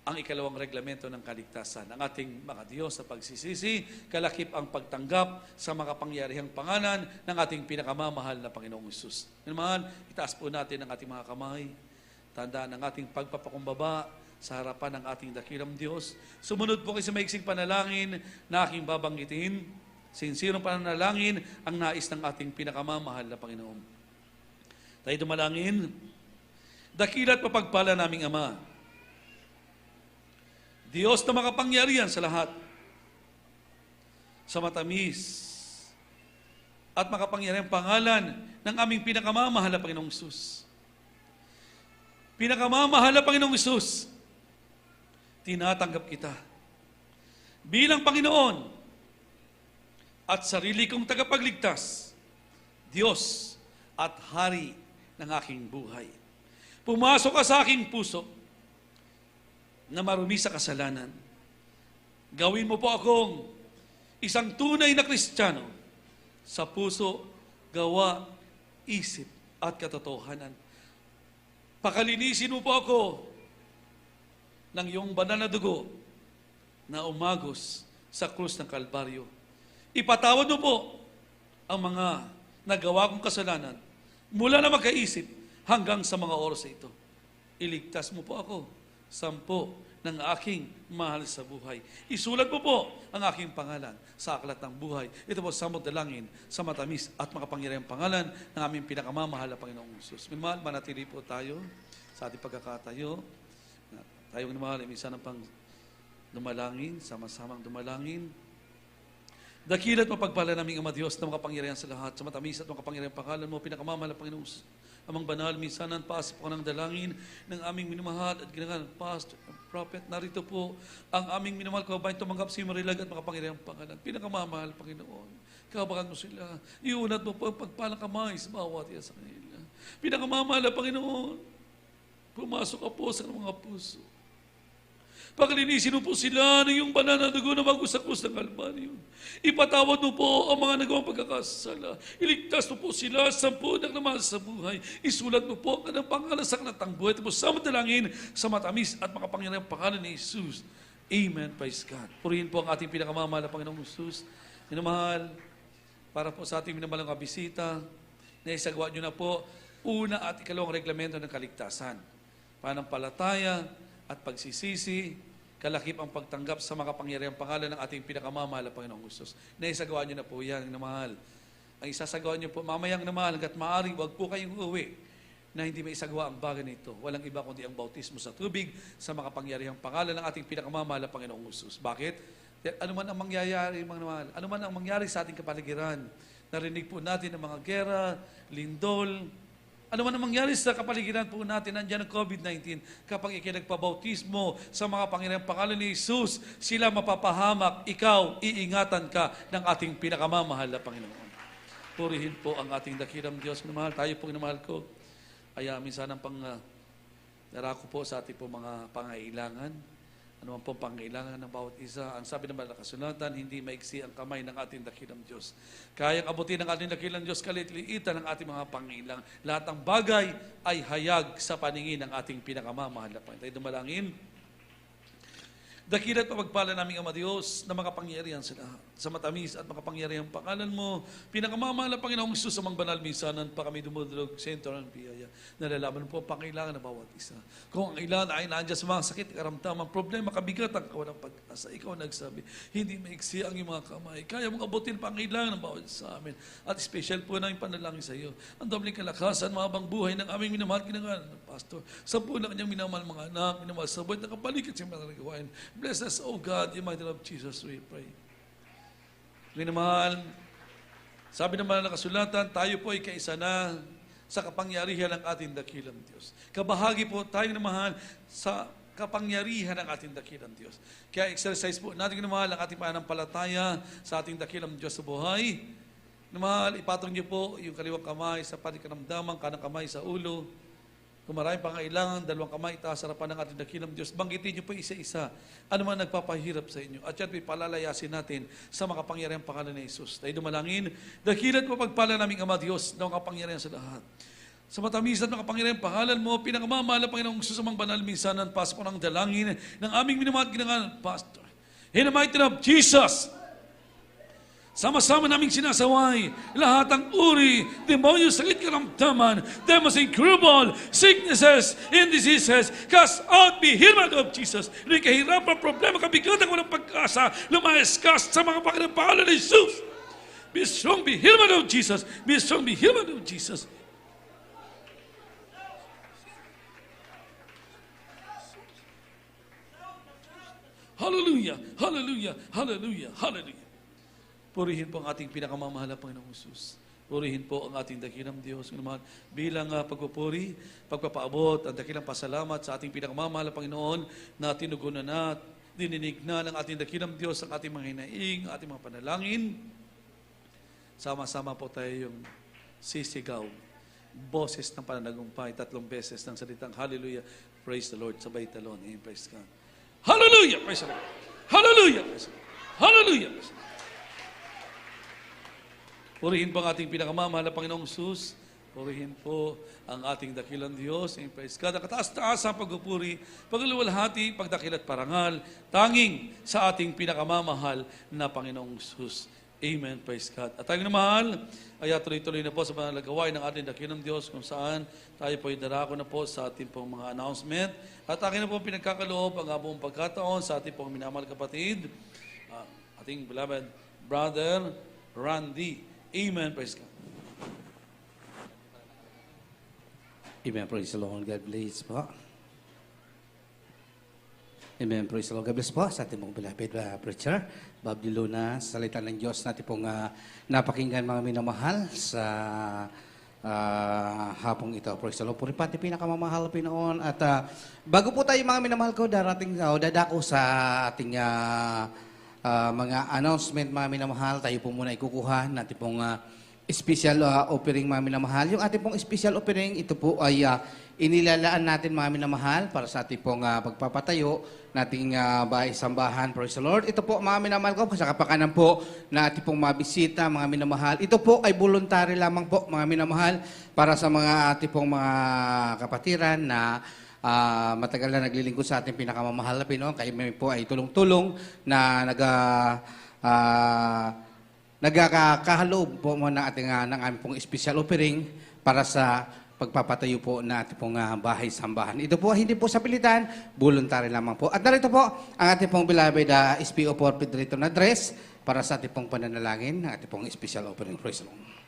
ang ikalawang reglamento ng kaligtasan. Ang ating mga Diyos sa pagsisisi, kalakip ang pagtanggap sa makapangyarihang pangalan ng ating pinakamamahal na Panginoong Hesus. Yan naman, itaas po natin ang ating mga kamay, tandaan ang ating pagpapakumbaba sa harapan ng ating dakilang Diyos. Sumunod po kayo sa maiksing panalangin na aking babanggitin. Sinsirong panalangin ang nais ng ating pinakamamahal na Panginoon. Tayo dumalangin. Dakila't mapagpala naming Ama, Diyos na makapangyarihan sa lahat, sa matamis at makapangyarihang pangalan ng aming pinakamamahal na Panginoong Hesus. Pinakamamahal na Panginoong Hesus, tinatanggap kita bilang Panginoon at sarili kong tagapagligtas, Diyos at Hari ng aking buhay. Pumasok ka sa aking puso na marumi sa kasalanan. Gawin mo po akong isang tunay na Kristiyano sa puso, gawa, isip at katotohanan. Pakalinisin mo po ako ng iyong banal na dugo na umagos sa krus ng Kalbaryo. Ipatawad mo po ang mga nagawa kong kasalanan mula na magkaisip hanggang sa mga oras ito. Iligtas mo po ako, 10 ng aking mahal sa buhay. Isulat mo po ang aking pangalan sa aklat ng buhay. Ito po samot dalangin sa matamis at makapangyarihang pangalan ng aming pinakamamahal na Panginoong Hesus. Minamahal, manatili po tayo sa ating pagkakatayo. Tayong minamahal, minsan ang pang dumalangin, sama-samang dumalangin. Dakila't mapagpala naming Ama Diyos na makapangyarihan sa lahat, sa matamis at makapangyarihang pangalan mo, pinakamamahal na Panginoong Hesus. Amang banal, minsan ang paas po ng dalangin ng aming minamahal at ginangan, Pastor, Prophet, narito po ang aming minamahal kababayan, tumanggap si Marilag at makapangyarihang pangalan. Pinakamamahal, Panginoon. Kabagan mo sila. Iunat mo po ang pagpalang kamay sa bawat iya sa kanila. Pinakamamahal, Panginoon. Pumasok ka po sa mga puso. Paglinisin mo po sila ng iyong banal na dugo na bagos sa krus ng Kalbaryo. Ipatawad mo po ang mga nagawang pagkakasala. Iligtas mo po sila sa 10 ng namahal sa buhay. Isulat mo po ang kanilang pangalan sa kanatang buhay. Ito po sa madalangin sa matamis at makapangyarihang pangalan ni Jesus. Amen. Praise God. Purihin po ang ating pinakamamahal na Panginoong Jesus. Minamahal, para po sa ating minamahal na bisita, na isagawa nyo na po una at ikalawang reglamento ng kaligtasan. Panampalataya at pagsisisi, kalakip ang pagtanggap sa makapangyarihang pangalan ng ating pinakamamahal na Panginoong Hesus. Naisagawa niyo na po yan, na mahal. Ang isasagawa niyo po, mamayang na mahal, hanggat maaari, huwag po kayong uuwi na hindi may isagawa ang bagay nito. Walang iba kundi ang bautismo sa tubig sa makapangyarihang pangalan ng ating pinakamamahal na Panginoong Hesus. Bakit? Ano man ang mangyayari, mga mahal, ano man ang mangyari sa ating kapaligiran, narinig po natin ng mga gera, lindol, Ano man ang mangyari sa kapaligiran po natin, nandiyan ang COVID-19, kapag ikinagpabautismo sa mga Panginoong pangalan ni Jesus, sila mapapahamak, ikaw, iingatan ka ng ating pinakamamahal na Panginoon. Purihin po ang ating dakilang Diyos. Minamahal, tayo pong minamahal ko. Ay minsan ang narako po sa ating po mga pangailangan. Ano man pong pangailangan ng bawat isa. Ang sabi naman ng kasulatan, hindi maiksi ang kamay ng ating dakilang Diyos. Kayang abutin ng ating dakilang Diyos, kalit-liitan ng ating mga pangailangan. Lahat ng bagay ay hayag sa paningin ng ating pinakamamahal na Panginoon. Tayo dumalangin. Dakilat pagpala naming Ama Diyos na makapangyarihan sa lahat. Sa matamis at makapangyarihan pangalan mo, pinakamamahal na Panginoong Isus sa mga banal minsanan pa kami dumudulog sa ito ng biyaya. Nalalaman po ang pangailangan ng bawat isa. Kung ang ilan ay nandiyan sa mga sakit, karamdaman, problema, kabigat ang kawalang pag-asa. Ikaw nagsabi, hindi maiksi ang iyong mga kamay. Kaya mong abutin pangailangan ng bawat sa amin. At special po namin panalangin sa iyo. Ang dobleng kalakasan, mahabang buhay ng aming minamahal kinangalan ng pastor. Sa buhay ng kanyang minamahal mga anak, minamahal sa buhay na kapaligid sa mga nagawain. Bless us, O God, in the mighty name of Jesus, we pray. Minamahal, sabi naman ng kasulatan, tayo po ay kaisa na sa kapangyarihan ng ating dakilang Diyos. Kabahagi po tayong namahal sa kapangyarihan ng ating dakilang Diyos. Kaya exercise po natin namahal ang ating pananampalataya sa ating dakilang Diyos sa buhay. Namahal, ipatong niyo po yung kaliwang kamay sa panikanamdaman, kanang kamay sa ulo. Kung maraming pangailangan, dalawang kamay itaas sa harapan ng ating dakilang Diyos, banggitin niyo po isa-isa. Ano man nagpapahirap sa inyo. At yan, palalayasin natin sa makapangyarihang pangalan ni Jesus. Tayo dumalangin, dakilat mo pagpala naming Ama Diyos na makapangyarihan sa lahat. Sa matamis at makapangyarihang pangalan mo, pinakamamahal na Panginoong Jesus sa mga banal minsanan, pasok ng dalangin ng aming minamahal at ginangalan, Pastor. In the mighty name of Jesus, sama-sama naming sinasaway lahat ng uri, demonyo, sakit, karamdaman, demons, incurable, sicknesses, and diseases, cast out, be healed of Jesus. May kahirapan, problema, kabigatan, walang pag-asa, lumayas ka sa mga pangalan ni Jesus. Be strong, be healed of Jesus. Be strong, be healed of Jesus. Hallelujah, hallelujah, hallelujah, hallelujah. Purihin po ang ating pinakamamahal na Panginoong Jesus. Purihin po ang ating dakilang Diyos. Bilang pagpupuri, pagpapaabot, ang dakilang pasalamat sa ating pinakamamahal na Panginoon na tinugunan na, dininig na ng ating dakilang Diyos ang ating mga hinaing, ang ating mga panalangin. Sama-sama po tayo yung sisigaw. Boses ng pananagumpay, 3 beses ng salitang Hallelujah, praise the Lord, sabay talon. Praise God. Hallelujah, praise the Lord. Hallelujah, praise the Lord. Hallelujah, praise the Lord. Purihin po ang ating pinakamamahal na Panginoong Jesus. Purihin po ang ating dakilang Diyos. Praise God. Ang kataas-taas ang pagpupuri, pagluwalhati, pagdakil at parangal, tanging sa ating pinakamamahal na Panginoong Jesus. Amen. Praise God. At tayong namahal, ay tuloy-tuloy na po sa mga lagawain ng ating dakilang Diyos kung saan tayo po ay darako na po sa ating pong mga announcement. At akin na po pinagkakaloob ang buong pagkataon sa ating pong minamahal kapatid, ating beloved brother Randy. Amen. Praise God. Amen. Praise the Lord. God bless po. Amen. Praise the Lord. God bless po sa ating mong beloved preacher, Bob De Luna. Salita ng Diyos natin pong napakinggan mga minamahal sa hapong ito. Praise the Lord. Puri pati pinakamamahal Pinoon. At bago po tayo mga minamahal ko, dadako sa ating mga announcement mga minamahal, tayo po muna ikukuha natin pong special offering mga minamahal. Yung ating pong special offering, ito po ay inilalaan natin mga minamahal para sa ating pong pagpapatayo nating bahay-sambahan. Praise the Lord. Ito po mga minamahal ko, sa kapakanan po na ating pong mabisita mga minamahal. Ito po ay voluntary lamang po mga minamahal para sa mga ating pong mga kapatiran na matagal na naglilingkod sa ating pinakamamahal na Pinoon. Kaya may po ay tulong-tulong na nagkakahaloob po mo ng aming pong special offering para sa pagpapatayo po na ating pong bahay-sambahan. Ito po hindi po sa pilitan, voluntary lamang po. At narito po ang ating pong beloved SPO for Federator na dress para sa ating pong pananalangin ng ating pong special offering. Praise the Lord.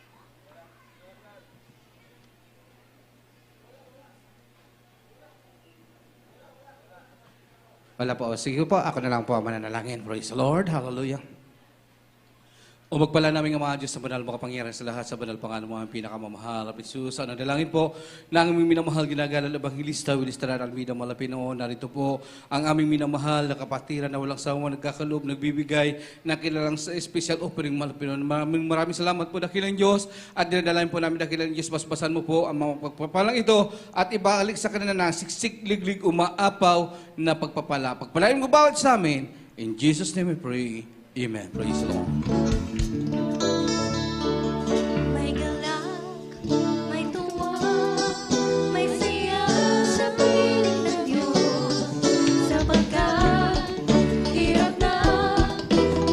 Wala po. Sige po, ako na lang po mananalangin. Praise the Lord. Hallelujah. O magpala namin ang mga Diyos sa banal makapangyarihan sa lahat sa banal pangalan mo ang pinakamamahal. At Jesus, ang dalangin po na ang aming minamahal ginagalang Ebanghilista, Wilista Almeida Malapino. Narito po ang aming minamahal na kapatiran na walang sawa nagkakaloob, nagbibigay ng kilalang sa special offering Malapino. Maraming salamat po dakilang Diyos at dinadalain po namin dakilang Diyos. Basbasan mo po ang mga pagpapalang ito at ibalik sa kanila na siksik, liglig, umaapaw na pagpapala. Pagpalain mo bawat sa amin. In Jesus' name we pray. Amen. Praise the Lord. May galak, may tuwa, may siya sa piling ng Diyos. Sapagkat hirap na,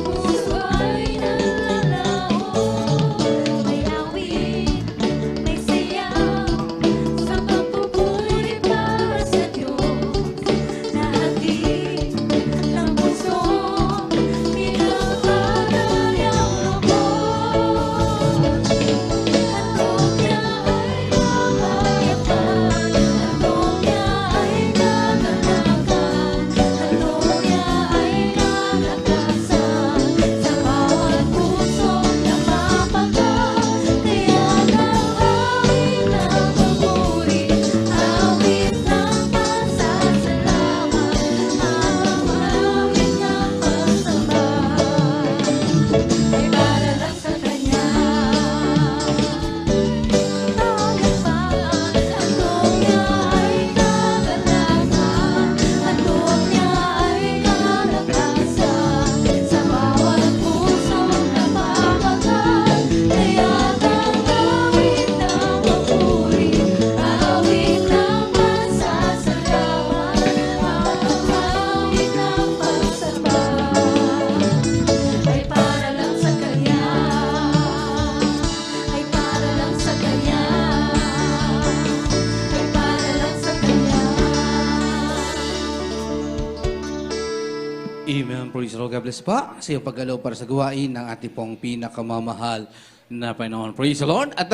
puso ay nalalaon. May awit, may siya, sa pagpupuri para sa Diyos. Nahatid ng puso, pinapagay ang loob. Handog niya ay mamayapan, handog niya ay kagalakan, handog niya ay kalakasan, sa bawat pusong napapagal. Kaya awit ng papuri, awit ng pasasalamat, awit ng pagsamba, ay para lang sa Kanya. Handog niya ay kagalakan, handog niya ay kalakasan, sa bawat pusong napapagal. Kaya't ang awit ng papuri, awit ng pasasalamat, awit ng pagsamba, ay para lang sa Kanya, ay para lang sa Kanya, ay para lang sa Kanya. Amen. Praise the Lord. God bless pa sa iyong paggalaw para sa gawain ng ating pong pinakamamahal na Panginoon. Praise the Lord. At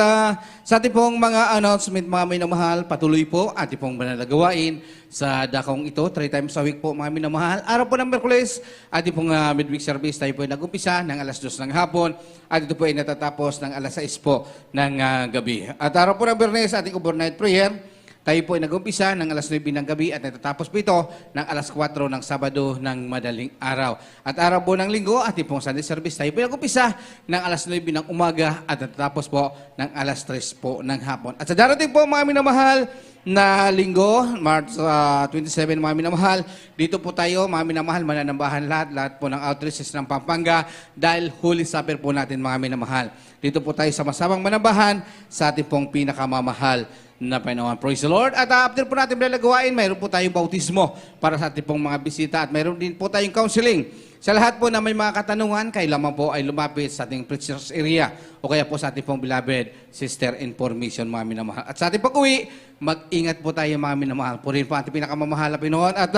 sa ating pong mga announcement, mga minamahal, patuloy po ating pong banal na gawain sa dakong ito. 3 times a week po, mga minamahal. Araw po ng Merkules, ating pong midweek service, tayo po ay nag-umpisa ng alas 2 ng hapon at ito po ay natatapos ng alas 6 po ng gabi. At araw po ng Biyernes, ating overnight prayer, tayo po ay nag-umpisa ng alas 9 ng gabi at natatapos po ito ng alas 4 ng Sabado ng madaling araw. At araw po ng Linggo, ating pong Sunday service, tayo po ay nag-umpisa ng alas 9 ng umaga at natatapos po ng alas 3 po ng hapon. At sa darating po mga minamahal na Linggo, March 27 mga minamahal, dito po tayo mga minamahal, mananambahan lahat po ng outreaches ng Pampanga dahil Holy Supper po natin mga minamahal. Dito po tayo sama-samang manambahan sa ating pong pinakamamahal na Panginoon. Praise the Lord. At after po natin gawain, mayroon po tayong bautismo para sa ating pong mga bisita at mayroon din po tayong counseling. Sa lahat po na may mga katanungan, kailangan po ay lumapit sa ating preachers area o kaya po sa ating pong beloved sister information mga minamahal. At sa ating pag-uwi, mag-ingat po tayo mga minamahal. Purihin po ating pinakamamahal na Panginoon. At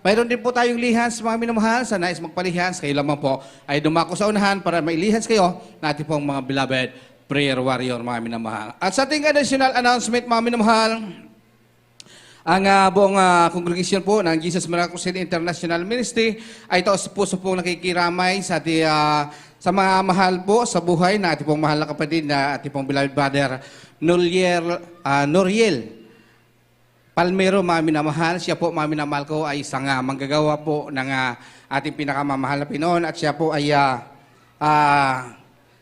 mayroon din po tayong lihans mga minamahal. Sa nais magpalihans, kayo lamang po ay dumako sa unahan para mailihans kayo na ating pong mga beloved prayer warrior mga minamahal. At sa ating additional announcement mga minamahal, ang buong congregation po ng Jesus Miracle City International Ministry ay taos puso pong nakikiramay sa ating sa mga mahal po sa buhay na ating pong mahal na kapatid na ating pong beloved brother Noriel Palmero mga minamahal. Siya po mga minamahal ko ay isang manggagawa po ng ating pinakamamahal na Pinoon at siya po ay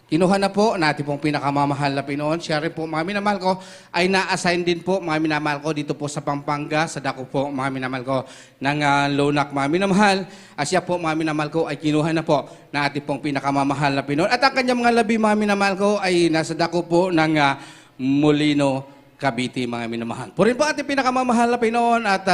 kinuha na po natin pong pinakamamahal na Pinoon. Siya rin po, mga minamahal ko, ay na-assign din po, mga minamahal ko, dito po sa Pampanga, sa dako po, mga minamahal ko, ng Lonak, mga minamahal. At siya po, mga minamahal ko, ay kinuha na po na ating pong pinakamamahal na Pinoon. At ang kanyang mga labi, mga minamahal ko, ay nasa dako po ng Molino, Cavite, mga minamahal. Purin po ating pinakamamahal na Pinoon at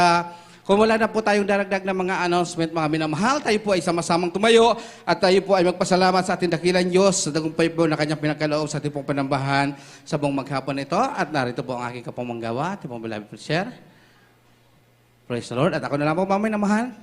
kung wala na po tayong daragdag na mga announcement, mga minamahal, tayo po ay sama-samang tumayo at tayo po ay magpasalamat sa ating dakilang Diyos sa dagumpay po na kanyang pinakaloob sa ating pong panambahan sa buong maghapon ito. At narito po ang aking kapamanggawa, ating pong beloved preacher. Praise the Lord. At ako na lang po, mga minamahal.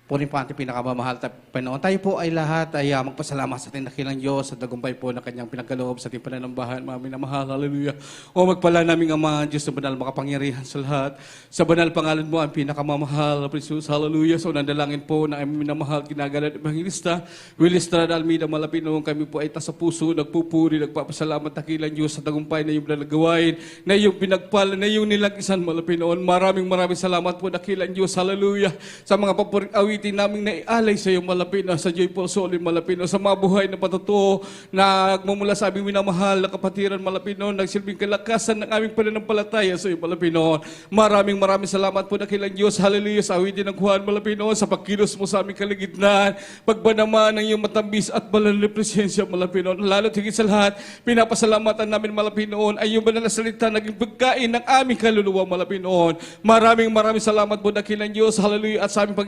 Puri po ating pinakamamahal na Panginoon. Tayo po ay lahat ay magpasalamat sa ating dakilang Diyos sa tagumpay po na kanyang pinagkaloob sa ating pananambahan. Mga minamahal, hallelujah. O magpala naming Ama, Diyos na banal, makapangyarihan sa lahat. Sa banal pangalan mo ang pinakamamahal na Jesus, hallelujah. So nandalangin po na aming minamahal, ginagalan ng Evangelista, Willistra Almeida Malapino, kami po ay sa puso, nagpupuri, nagpapasalamat dakilang Diyos sa tagumpay na iyong pinagawain, na iyong pinagpala, na iyong nilagisan Malapinoon. Maraming salamat po dakilang Diyos, hallelujah. Sa mga papuring awitin naming naialay sa iyo Malapino, sa Joyful Soul Malapino, sa mga buhay na patutuo na nagmumula sa aming minamahal na kapatiran Malapino, nagsilbing kalakasan ng aming pananampalataya sa iyo Malapino. Maraming salamat po dakilang Diyos, hallelujah, sa awitin ng Juan Malapino, sa pagkilos mo sa aming kaligidnan, pagbanaman ng iyong matambis at banal na presensya Malapino. Lalo higit sa lahat, pinapasalamatan namin Malapino ay iyong banal na salita naging pagkain ng aming kaluluwa Malapino. Maraming salamat po dakilang Diyos, hallelujah, at sa aming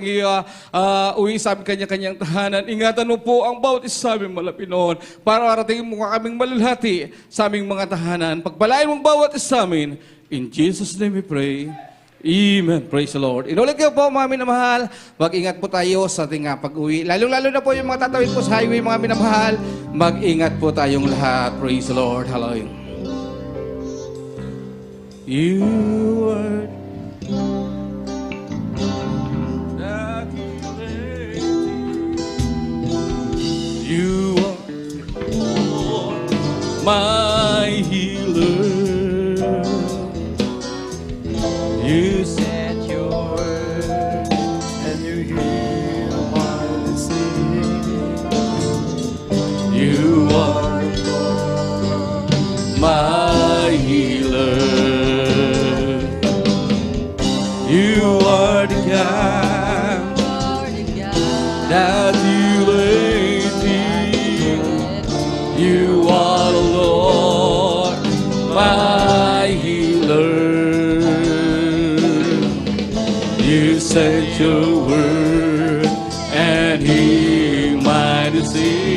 uwi sa aming kanya-kanyang tahanan. Ingatan mo po ang bawat isa sa aming Malapinoon para marating mo kaming malulhati sa aming mga tahanan. Pagpalain mong bawat isa sa amin. In Jesus' name we pray. Amen. Praise the Lord. Inulit ko po mga minamahal, mag-ingat po tayo sa ating pag-uwi. Lalo-lalo na po yung mga tatawid po sa highway mga minamahal, mag-ingat po tayong lahat. Praise the Lord. Hallelujah. You are You are my healer. You sent your word And you heal my disease. You are my healer. You are the God that healeth thee. You are the Lord, my healer. You sent your word and healed my disease.